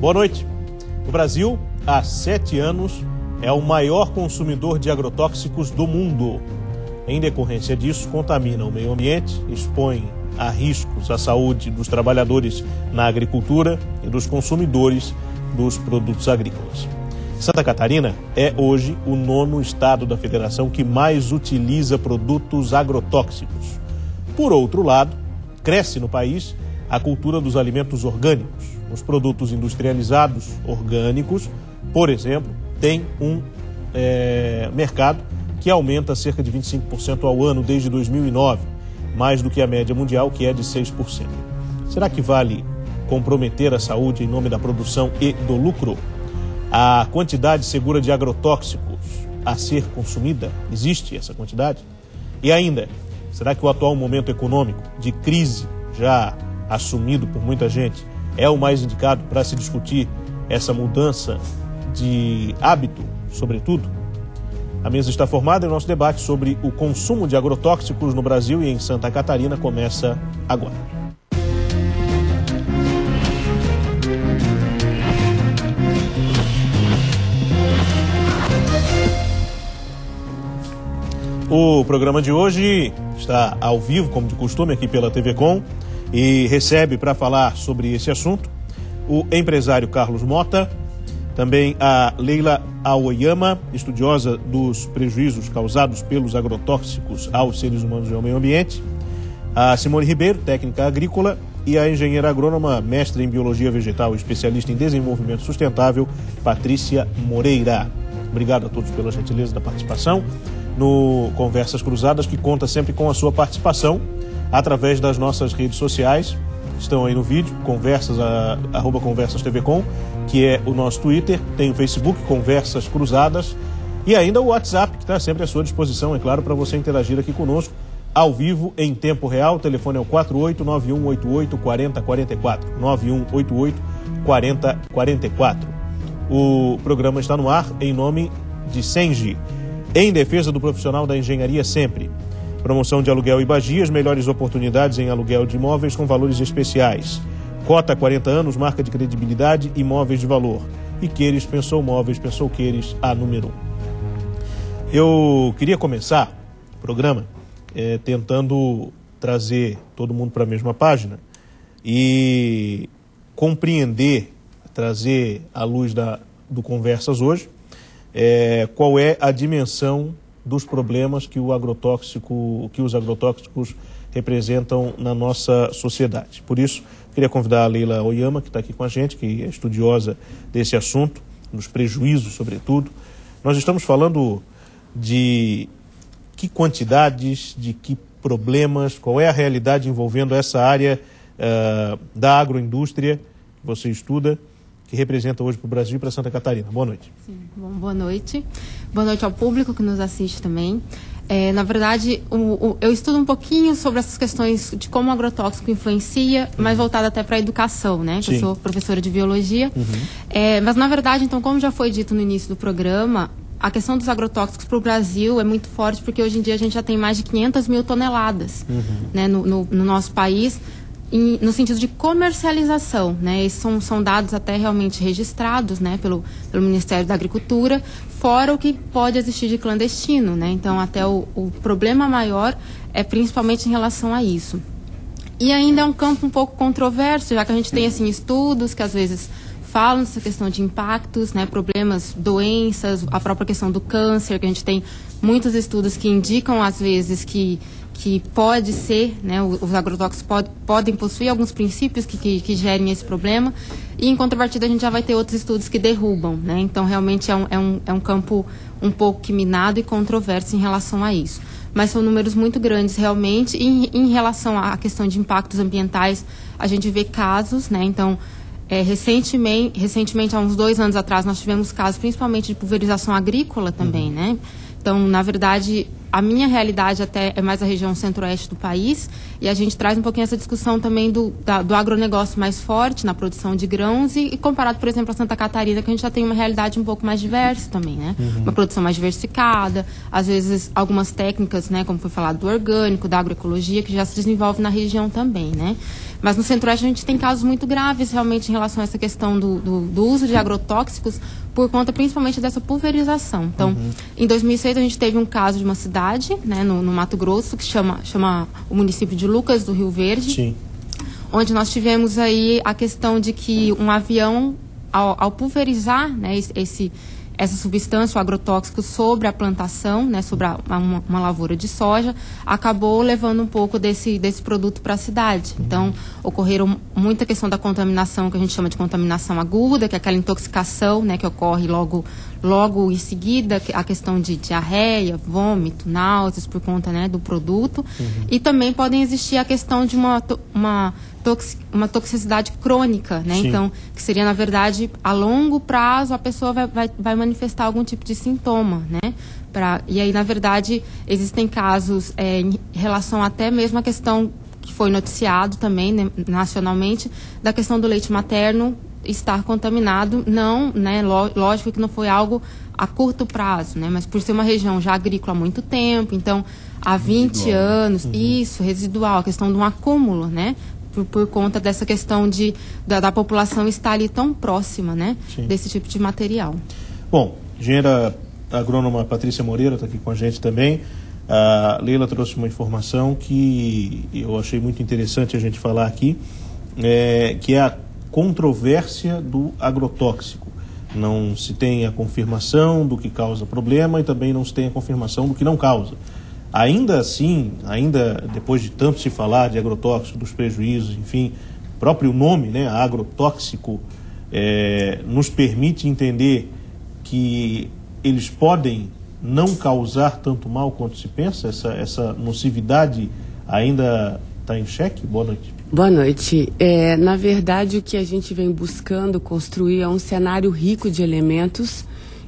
Boa noite. O Brasil, há 7 anos, é o maior consumidor de agrotóxicos do mundo. Em decorrência disso, contamina o meio ambiente, expõe a riscos a saúde dos trabalhadores na agricultura e dos consumidores dos produtos agrícolas. Santa Catarina é hoje o 9º estado da federação que mais utiliza produtos agrotóxicos. Por outro lado, cresce no país a cultura dos alimentos orgânicos. Os produtos industrializados orgânicos, por exemplo, têm um mercado que aumenta cerca de 25% ao ano desde 2009, mais do que a média mundial, que é de 6%. Será que vale comprometer a saúde em nome da produção e do lucro? A quantidade segura de agrotóxicos a ser consumida, existe essa quantidade? E ainda, será que o atual momento econômico de crise, já assumido por muita gente, é o mais indicado para se discutir essa mudança de hábito, sobretudo? A mesa está formada e o nosso debate sobre o consumo de agrotóxicos no Brasil e em Santa Catarina começa agora. O programa de hoje está ao vivo, como de costume, aqui pela TV Com, e recebe para falar sobre esse assunto o empresário Carlos Mota, também a Leila Aoyama, estudiosa dos prejuízos causados pelos agrotóxicos aos seres humanos e ao meio ambiente, a Simone Ribeiro, técnica agrícola, e a engenheira agrônoma, mestre em biologia vegetal e especialista em desenvolvimento sustentável, Patrícia Moreira. Obrigado a todos pela gentileza da participação no Conversas Cruzadas, que conta sempre com a sua participação através das nossas redes sociais. Estão aí no vídeo, @Conversas TV Com, que é o nosso Twitter, tem o Facebook, Conversas Cruzadas, e ainda o WhatsApp, que está sempre à sua disposição, é claro, para você interagir aqui conosco, ao vivo, em tempo real. O telefone é o 48-9188-4044, 9188-4044. O programa está no ar em nome de Sengi, em defesa do profissional da engenharia sempre. Promoção de aluguel Ibagias, melhores oportunidades em aluguel de imóveis com valores especiais. Cota 40 anos, marca de credibilidade, imóveis de valor. E Queires, pensou móveis, pensou Queires, a número 1. Eu queria começar o programa tentando trazer todo mundo para a mesma página e compreender, trazer à luz do Conversas hoje, qual é a dimensão dos problemas que os agrotóxicos representam na nossa sociedade. Por isso, queria convidar a Leila Aoyama, que está aqui com a gente, que é estudiosa desse assunto, dos prejuízos, sobretudo. Nós estamos falando de que quantidades, de que problemas, qual é a realidade envolvendo essa área da agroindústria que você estuda, que representa hoje para o Brasil e para Santa Catarina. Boa noite. Sim, bom, boa noite. Boa noite ao público que nos assiste também. Na verdade, eu estudo um pouquinho sobre essas questões de como o agrotóxico influencia, mas voltado até para a educação, né? Que eu sou professora de biologia. Mas, na verdade, então, como já foi dito no início do programa, a questão dos agrotóxicos para o Brasil é muito forte, porque hoje em dia a gente já tem mais de 500 mil toneladas né, no nosso país, no sentido de comercialização, né? Esses são dados até realmente registrados, né, pelo Ministério da Agricultura, fora o que pode existir de clandestino, né? Então, até o problema maior é principalmente em relação a isso. E ainda é um campo um pouco controverso, já que a gente tem assim, estudos que às vezes falam dessa questão de impactos, né, problemas, doenças, a própria questão do câncer, que a gente tem muitos estudos que indicam às vezes que pode ser, né, os agrotóxicos podem possuir alguns princípios que gerem esse problema, e em contrapartida a gente já vai ter outros estudos que derrubam, né? Então realmente é um campo um pouco minado e controverso em relação a isso. Mas são números muito grandes realmente, e em relação à questão de impactos ambientais, a gente vê casos, né? Então, recentemente, há uns 2 anos atrás, nós tivemos casos principalmente de pulverização agrícola também, né? Então, na verdade, a minha realidade até é mais a região centro-oeste do país, e a gente traz um pouquinho essa discussão também do agronegócio mais forte na produção de grãos e comparado, por exemplo, a Santa Catarina, que a gente já tem uma realidade um pouco mais diversa também, né? Uma produção mais diversificada, às vezes algumas técnicas, né, como foi falado, do orgânico, da agroecologia, que já se desenvolve na região também, né? Mas no Centro-Oeste a gente tem casos muito graves realmente em relação a essa questão do uso de agrotóxicos por conta principalmente dessa pulverização. Então, em 2006 a gente teve um caso de uma cidade, né, no Mato Grosso, que chama o município de Lucas do Rio Verde, Sim. onde nós tivemos aí a questão de que um avião, ao pulverizar, né, essa substância, o agrotóxico, sobre a plantação, né, sobre uma lavoura de soja, acabou levando um pouco desse produto para a cidade. Então, ocorreram muita questão da contaminação, que a gente chama de contaminação aguda, que é aquela intoxicação, né, que ocorre logo em seguida, a questão de diarreia, vômito, náuseas por conta, né, do produto. E também podem existir a questão de uma toxicidade crônica, né? Então, que seria, na verdade, a longo prazo a pessoa vai manifestar algum tipo de sintoma, né? E aí, na verdade, existem casos em relação até mesmo à questão que foi noticiado também, né, nacionalmente, da questão do leite materno estar contaminado, não, né, lógico que não foi algo a curto prazo, né, mas por ser uma região já agrícola há muito tempo, então há 20 anos, isso, residual, a questão de um acúmulo, né, por conta dessa questão da população estar ali tão próxima, né, desse tipo de material. Bom, engenheira agrônoma Patrícia Moreira está aqui com a gente também. A Leila trouxe uma informação que eu achei muito interessante a gente falar aqui, que é a controvérsia do agrotóxico. Não se tem a confirmação do que causa problema e também não se tem a confirmação do que não causa. Ainda assim, ainda depois de tanto se falar de agrotóxico, dos prejuízos, enfim, o próprio nome, né, agrotóxico, nos permite entender que eles podem não causar tanto mal quanto se pensa? Essa nocividade ainda está em xeque? Boa noite. Boa noite. Na verdade, o que a gente vem buscando construir é um cenário rico de elementos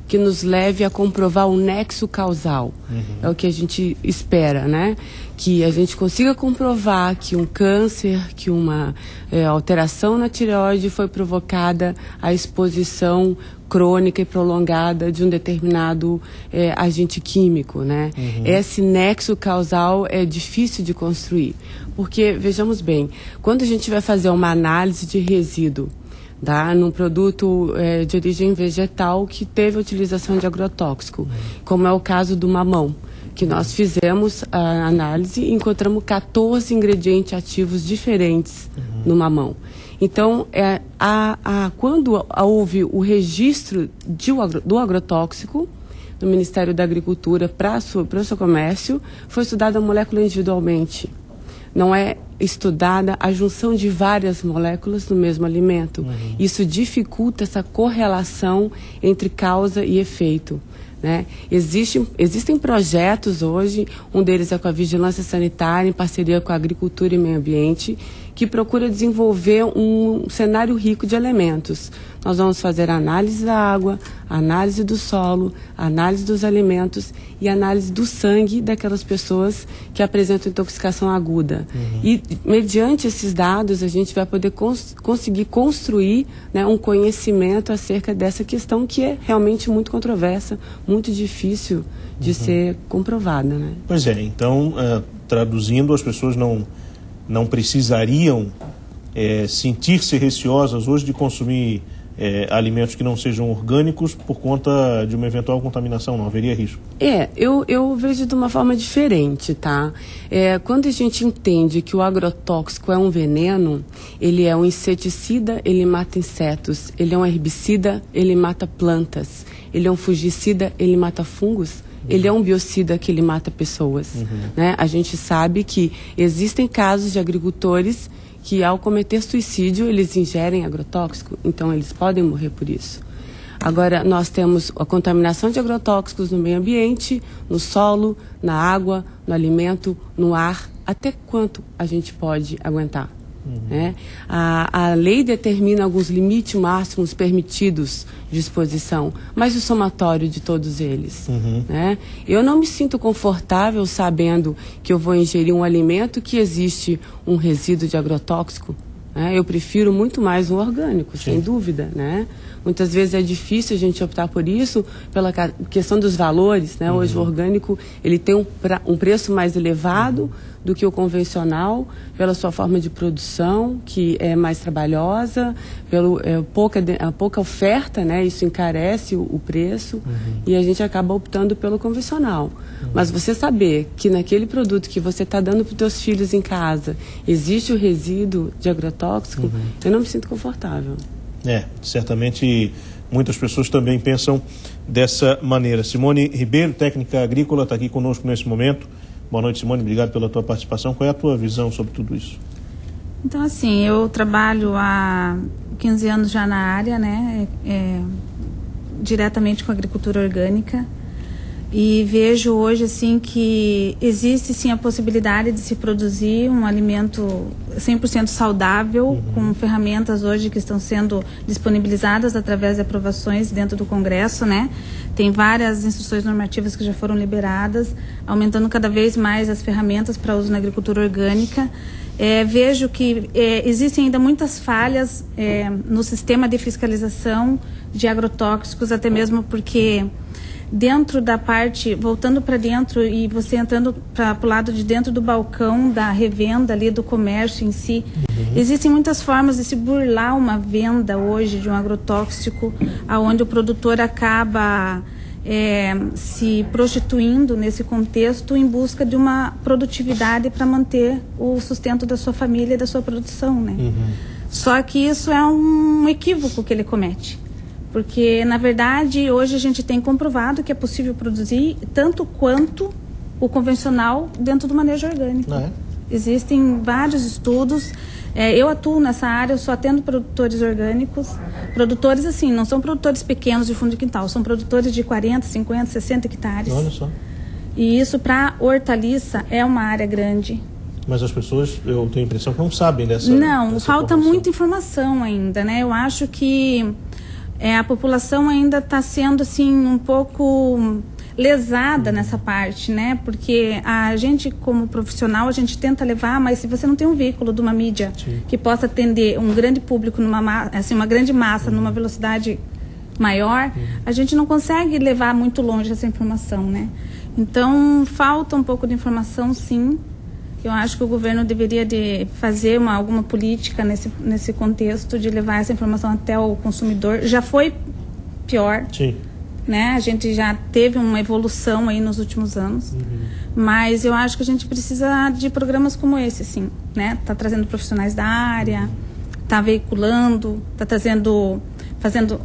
que nos leve a comprovar o nexo causal. É o que a gente espera, né? Que a gente consiga comprovar que um câncer, que uma alteração na tireoide foi provocada à exposição crônica e prolongada de um determinado agente químico, né? Esse nexo causal é difícil de construir, porque, vejamos bem, quando a gente vai fazer uma análise de resíduo, tá, num produto de origem vegetal que teve a utilização de agrotóxico, como é o caso do mamão, que nós fizemos a análise e encontramos 14 ingredientes ativos diferentes no mamão. Então, quando houve o registro do agrotóxico no Ministério da Agricultura para o seu comércio, foi estudada a molécula individualmente. Não é estudada a junção de várias moléculas no mesmo alimento. Isso dificulta essa correlação entre causa e efeito, né? Existem projetos hoje, um deles é com a Vigilância Sanitária, em parceria com a Agricultura e Meio Ambiente, que procura desenvolver um cenário rico de elementos. Nós vamos fazer a análise da água, a análise do solo, a análise dos alimentos e a análise do sangue daquelas pessoas que apresentam intoxicação aguda. E, mediante esses dados, a gente vai poder conseguir construir, né, um conhecimento acerca dessa questão que é realmente muito controversa, muito difícil de ser comprovada, né? Pois é, então, traduzindo, as pessoas não precisariam sentir-se receosas hoje de consumir alimentos que não sejam orgânicos por conta de uma eventual contaminação, não haveria risco? Eu vejo de uma forma diferente, tá? Quando a gente entende que o agrotóxico é um veneno, ele é um inseticida, ele mata insetos, ele é um herbicida, ele mata plantas, ele é um fungicida, ele mata fungos, ele é um biocida que ele mata pessoas, né? A gente sabe que existem casos de agricultores que, ao cometer suicídio, eles ingerem agrotóxico, então eles podem morrer por isso. Agora, nós temos a contaminação de agrotóxicos no meio ambiente, no solo, na água, no alimento, no ar. Até quanto a gente pode aguentar? né? A lei determina alguns limites máximos permitidos de exposição, mas o somatório de todos eles, né? Eu não me sinto confortável sabendo que eu vou ingerir um alimento que existe um resíduo de agrotóxico, né? Eu prefiro muito mais um orgânico, sem dúvida, né? Muitas vezes é difícil a gente optar por isso pela questão dos valores, né? Hoje o orgânico ele tem um preço mais elevado do que o convencional, pela sua forma de produção, que é mais trabalhosa, pela pouca oferta, né? Isso encarece o preço e a gente acaba optando pelo convencional. Mas você saber que naquele produto que você está dando para os seus filhos em casa existe o resíduo de agrotóxico, eu não me sinto confortável. Certamente muitas pessoas também pensam dessa maneira. Simone Ribeiro, técnica agrícola, está aqui conosco nesse momento. Boa noite, Simone, obrigado pela tua participação. Qual é a tua visão sobre tudo isso? Então, assim, eu trabalho há 15 anos já na área, né, diretamente com agricultura orgânica, e vejo hoje, assim, que existe, sim, a possibilidade de se produzir um alimento 100% saudável, com ferramentas hoje que estão sendo disponibilizadas através de aprovações dentro do Congresso, né? Tem várias instruções normativas que já foram liberadas, aumentando cada vez mais as ferramentas para uso na agricultura orgânica. Vejo que existem ainda muitas falhas no sistema de fiscalização de agrotóxicos, até mesmo porque dentro da parte, voltando para dentro e você entrando para o lado de dentro do balcão da revenda ali, do comércio em si, existem muitas formas de se burlar uma venda hoje de um agrotóxico, aonde o produtor acaba se prostituindo nesse contexto em busca de uma produtividade para manter o sustento da sua família e da sua produção, né? Só que isso é um equívoco que ele comete. Porque, na verdade, hoje a gente tem comprovado que é possível produzir tanto quanto o convencional dentro do manejo orgânico. Existem vários estudos. Eu atuo nessa área, eu só atendo produtores orgânicos. Produtores, assim, não são produtores pequenos de fundo de quintal, são produtores de 40, 50, 60 hectares. Olha só. E isso, para hortaliça, é uma área grande. Mas as pessoas, eu tenho a impressão que não sabem dessa falta muita informação ainda, né? Eu acho que a população ainda está sendo, assim, um pouco lesada nessa parte, né? Porque a gente, como profissional, a gente tenta levar, mas se você não tem um veículo de uma mídia que possa atender um grande público, uma grande massa, numa velocidade maior, a gente não consegue levar muito longe essa informação, né? Então, falta um pouco de informação, sim. Eu acho que o governo deveria de fazer alguma política nesse contexto de levar essa informação até o consumidor. Já foi pior, né? A gente já teve uma evolução aí nos últimos anos, mas eu acho que a gente precisa de programas como esse, sim, né? Tá trazendo profissionais da área, tá veiculando, tá fazendo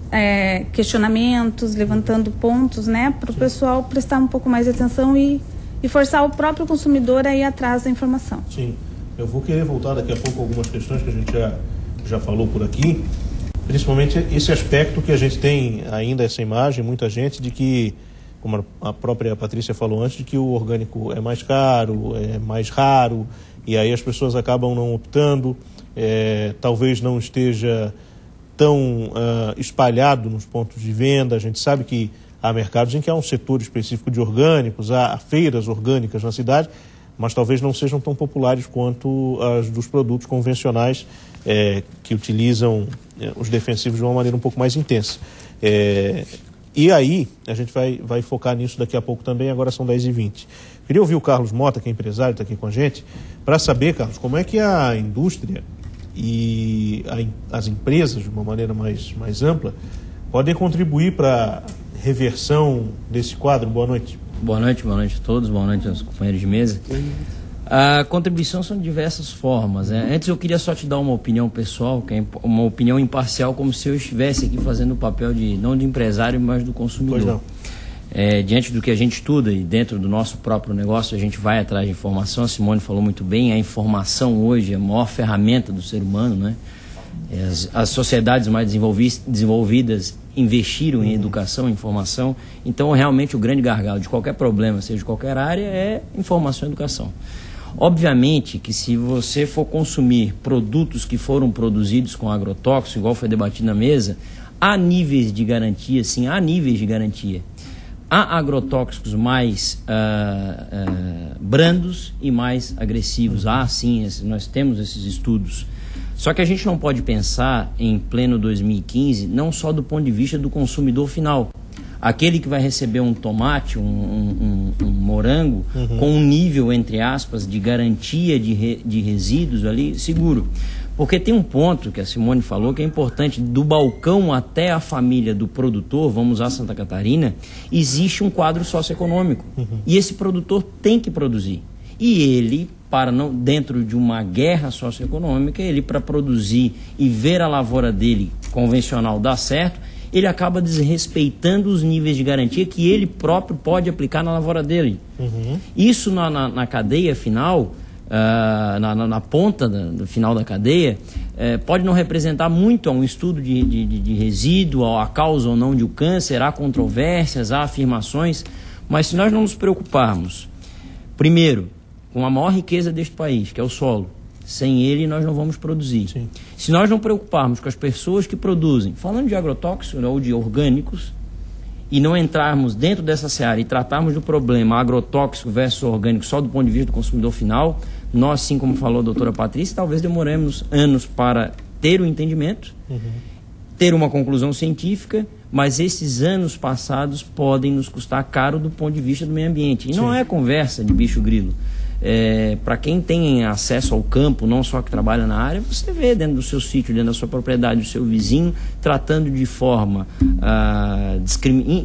questionamentos, levantando pontos, né? Para o pessoal prestar um pouco mais de atenção e forçar o próprio consumidor a ir atrás da informação. Sim, eu vou querer voltar daqui a pouco a algumas questões que a gente já falou por aqui, principalmente esse aspecto que a gente tem ainda, essa imagem, muita gente, de que, como a própria Patrícia falou antes, de que o orgânico é mais caro, é mais raro, e aí as pessoas acabam não optando, talvez não esteja tão espalhado nos pontos de venda. A gente sabe que há mercados em que há um setor específico de orgânicos, há feiras orgânicas na cidade, mas talvez não sejam tão populares quanto as dos produtos convencionais que utilizam os defensivos de uma maneira um pouco mais intensa. E aí, a gente vai focar nisso daqui a pouco também, agora são 10h20. Queria ouvir o Carlos Mota, que é empresário, está aqui com a gente, para saber, Carlos, como é que a indústria e as empresas, de uma maneira mais ampla, podem contribuir para reversão desse quadro. Boa noite. Boa noite a todos, boa noite aos companheiros de mesa. A contribuição são de diversas formas, né? Antes eu queria só te dar uma opinião pessoal, que é uma opinião imparcial, como se eu estivesse aqui fazendo o papel não de empresário, mas do consumidor. Pois não. Diante do que a gente estuda e dentro do nosso próprio negócio, a gente vai atrás de informação. A Simone falou muito bem, a informação hoje é a maior ferramenta do ser humano, né? As sociedades mais desenvolvidas investiram em educação, em informação. Então, realmente, o grande gargalo de qualquer problema, seja de qualquer área, é informação e educação. Obviamente que se você for consumir produtos que foram produzidos com agrotóxico, igual foi debatido na mesa, há níveis de garantia, sim, há níveis de garantia. Há agrotóxicos mais brandos e mais agressivos. Há, sim, nós temos esses estudos. Só que a gente não pode pensar em pleno 2015, não só do ponto de vista do consumidor final. Aquele que vai receber um tomate, um morango, com um nível, entre aspas, de garantia de resíduos ali seguro. Porque tem um ponto que a Simone falou que é importante, do balcão até a família do produtor, vamos usar Santa Catarina, existe um quadro socioeconômico. E esse produtor tem que produzir. E ele, dentro de uma guerra socioeconômica, ele para produzir e ver a lavoura dele convencional dar certo, ele acaba desrespeitando os níveis de garantia que ele próprio pode aplicar na lavoura dele. Isso na cadeia final, na ponta do final da cadeia, pode não representar muito a um estudo de resíduo, a causa ou não de um câncer, há controvérsias, há afirmações, mas se nós não nos preocuparmos, primeiro, com a maior riqueza deste país, que é o solo, sem ele nós não vamos produzir. Sim. Se nós não preocuparmos com as pessoas que produzem, falando de agrotóxicos ou de orgânicos, e não entrarmos dentro dessa seara e tratarmos do problema agrotóxico versus orgânico só do ponto de vista do consumidor final, nós, assim como falou a doutora Patrícia, talvez demoremos anos para ter o entendimento, ter uma conclusão científica, mas esses anos passados podem nos custar caro do ponto de vista do meio ambiente. E não é conversa de bicho grilo. Para quem tem acesso ao campo, não só que trabalha na área, você vê dentro do seu sítio, dentro da sua propriedade, o seu vizinho tratando de forma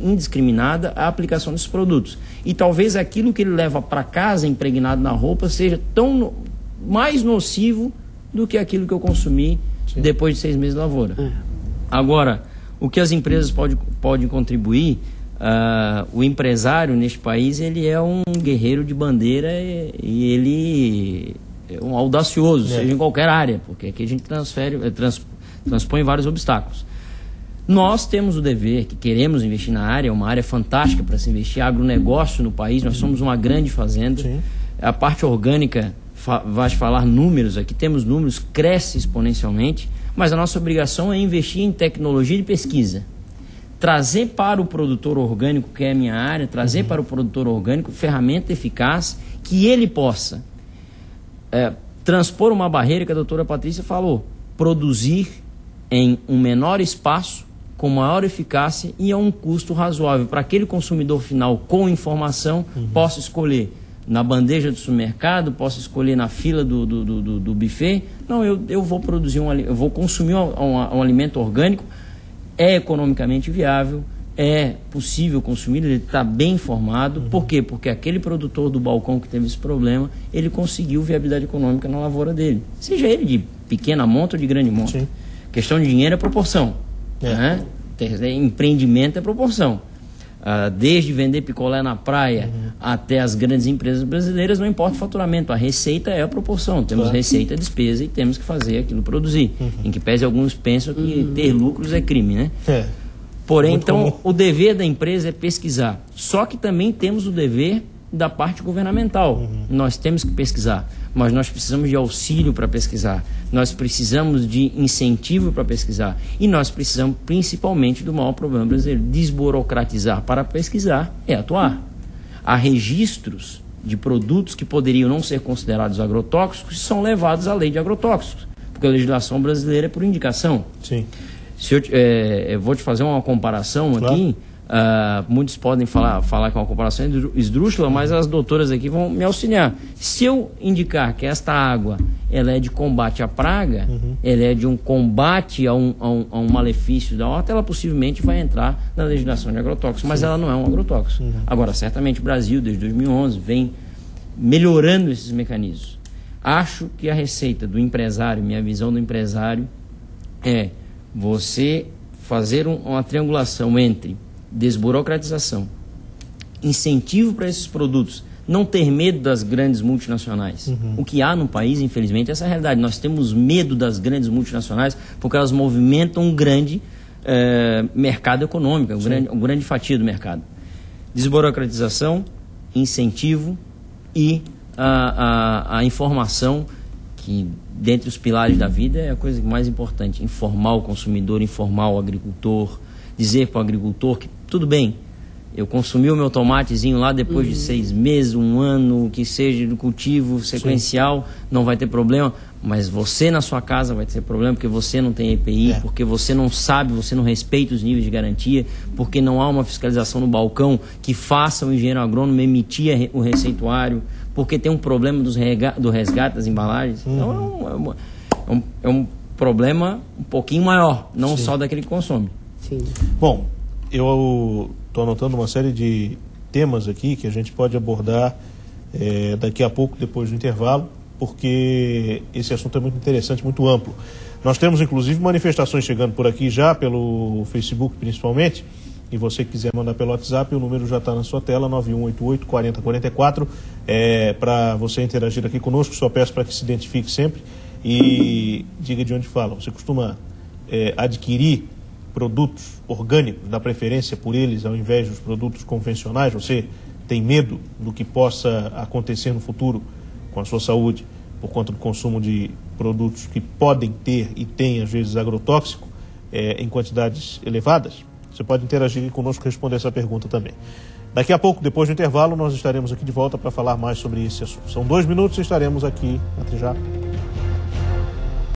indiscriminada a aplicação desses produtos. E talvez aquilo que ele leva para casa impregnado na roupa seja mais nocivo do que aquilo que eu consumi depois de 6 meses de lavoura. Agora, o que as empresas podem contribuir, o empresário neste país, ele é um guerreiro de bandeira e ele é um audacioso, seja em qualquer área, porque aqui a gente transpõe vários obstáculos. Nós temos o dever, que queremos investir na área, é uma área fantástica para se investir, agronegócio no país, nós somos uma grande fazenda. A parte orgânica, vai falar números aqui, temos números, cresce exponencialmente, mas a nossa obrigação é investir em tecnologia de pesquisa. Trazer para o produtor orgânico, que é a minha área, trazer para o produtor orgânico ferramenta eficaz que ele possa transpor uma barreira que a doutora Patrícia falou, produzir em um menor espaço, com maior eficácia e a um custo razoável, para aquele consumidor final com informação possa escolher na bandeja do supermercado, possa escolher na fila do buffet. Não, eu vou produzir eu vou consumir um alimento orgânico, é economicamente viável, é possível consumir, ele está bem informado. Por quê? Porque aquele produtor do balcão que teve esse problema, ele conseguiu viabilidade econômica na lavoura dele. Seja ele de pequena monta ou de grande monta. Questão de dinheiro é proporção. Né? Empreendimento é proporção. Desde vender picolé na praia até as grandes empresas brasileiras, não importa o faturamento, a receita é a proporção. Temos receita, despesa e temos que fazer aquilo produzir. Em que pese alguns pensam que ter lucros é crime, né? Porém, muito então, o dever da empresa é pesquisar. Só que também temos o dever da parte governamental. Nós temos que pesquisar, mas nós precisamos de auxílio para pesquisar. Nós precisamos de incentivo para pesquisar. E nós precisamos, principalmente, do maior problema brasileiro, desburocratizar. Para pesquisar é atuar. Há registros de produtos que poderiam não ser considerados agrotóxicos e são levados à lei de agrotóxicos, porque a legislação brasileira é por indicação. Se eu vou te fazer uma comparação aqui. Muitos podem falar que é uma comparação esdrúxula, mas as doutoras aqui vão me auxiliar. Se eu indicar que esta água ela é de combate à praga, ela é de um combate a um malefício da horta, ela possivelmente vai entrar na legislação de agrotóxicos, mas ela não é um agrotóxico. Agora, certamente o Brasil, desde 2011, vem melhorando esses mecanismos. Acho que a receita do empresário, minha visão do empresário, é você fazer uma triangulação entre desburocratização, incentivo para esses produtos, não ter medo das grandes multinacionais. O que há no país, infelizmente, é essa realidade. Nós temos medo das grandes multinacionais porque elas movimentam um grande mercado econômico, um grande fatia do mercado. Desburocratização, incentivo e a informação, que dentre os pilares da vida é a coisa mais importante. Informar o consumidor, informar o agricultor, dizer para o agricultor que tudo bem, eu consumi o meu tomatezinho lá depois de 6 meses, 1 ano, que seja do cultivo sequencial, não vai ter problema, mas você na sua casa vai ter problema porque você não tem EPI, porque você não sabe, você não respeita os níveis de garantia, porque não há uma fiscalização no balcão que faça o engenheiro agrônomo emitir o receituário, porque tem um problema do resgate das embalagens. Então é um problema um pouquinho maior, não só daquele que consome. Sim. Bom, eu estou anotando uma série de temas aqui que a gente pode abordar daqui a pouco, depois do intervalo, porque esse assunto é muito interessante, muito amplo. Nós temos, inclusive, manifestações chegando por aqui já, pelo Facebook principalmente, e você que quiser mandar pelo WhatsApp, o número já está na sua tela, 9188-4044, para você interagir aqui conosco. Só peço para que se identifique sempre e diga de onde fala. Você costuma adquirir produtos orgânicos, dá preferência por eles ao invés dos produtos convencionais? Você tem medo do que possa acontecer no futuro com a sua saúde por conta do consumo de produtos que podem ter e têm, às vezes, agrotóxico em quantidades elevadas? Você pode interagir conosco e responder essa pergunta também. Daqui a pouco, depois do intervalo, nós estaremos aqui de volta para falar mais sobre esse assunto. São 2 minutos e estaremos aqui. Até já.